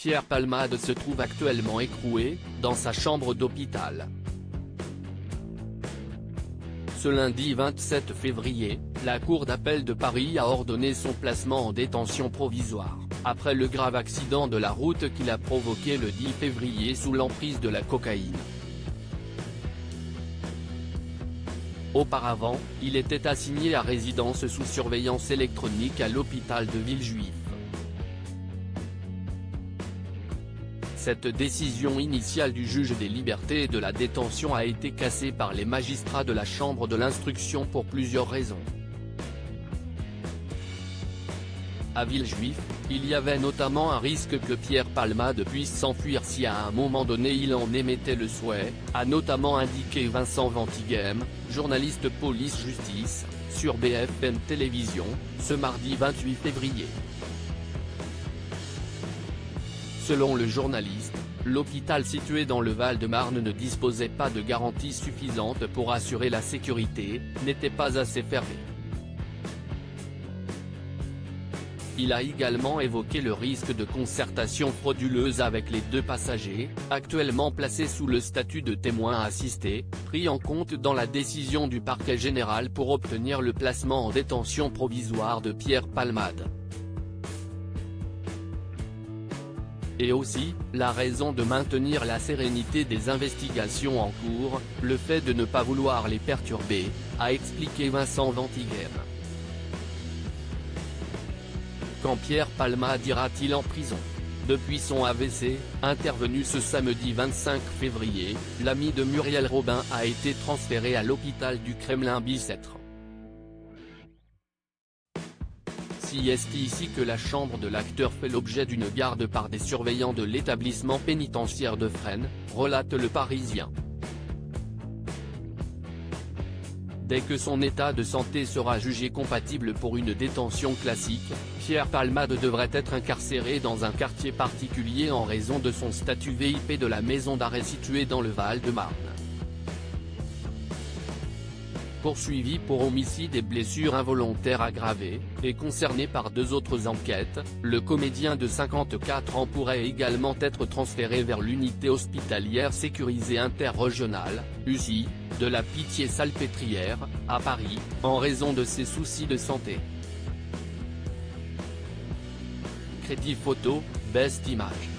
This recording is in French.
Pierre Palmade se trouve actuellement écroué, dans sa chambre d'hôpital. Ce lundi 27 février, la Cour d'appel de Paris a ordonné son placement en détention provisoire, après le grave accident de la route qu'il a provoqué le 10 février sous l'emprise de la cocaïne. Auparavant, il était assigné à résidence sous surveillance électronique à l'hôpital de Villejuif. Cette décision initiale du juge des libertés et de la détention a été cassée par les magistrats de la chambre de l'instruction pour plusieurs raisons. À Villejuif, il y avait notamment un risque que Pierre Palmade puisse s'enfuir si à un moment donné il en émettait le souhait, a notamment indiqué Vincent Ventighem, journaliste police-justice, sur BFM Télévision, ce mardi 28 février. Selon le journaliste, l'hôpital situé dans le Val-de-Marne ne disposait pas de garanties suffisantes pour assurer la sécurité, n'était pas assez fermé. Il a également évoqué le risque de concertation frauduleuse avec les deux passagers, actuellement placés sous le statut de témoins assistés, pris en compte dans la décision du parquet général pour obtenir le placement en détention provisoire de Pierre Palmade. Et aussi, la raison de maintenir la sérénité des investigations en cours, le fait de ne pas vouloir les perturber, a expliqué Vincent Ventighem. Quand Pierre Palmade ira-t-il en prison? Depuis son AVC, intervenu ce samedi 25 février, l'ami de Muriel Robin a été transféré à l'hôpital du Kremlin-Bicêtre. C'est ici que la chambre de l'acteur fait l'objet d'une garde par des surveillants de l'établissement pénitentiaire de Fresnes, relate Le Parisien. Dès que son état de santé sera jugé compatible pour une détention classique, Pierre Palmade devrait être incarcéré dans un quartier particulier en raison de son statut VIP de la maison d'arrêt située dans le Val-de-Marne. Poursuivi pour homicide et blessures involontaires aggravées, et concerné par deux autres enquêtes, le comédien de 54 ans pourrait également être transféré vers l'unité hospitalière sécurisée interrégionale, USI, de la Pitié-Salpêtrière, à Paris, en raison de ses soucis de santé. Crédit photo, Best Image.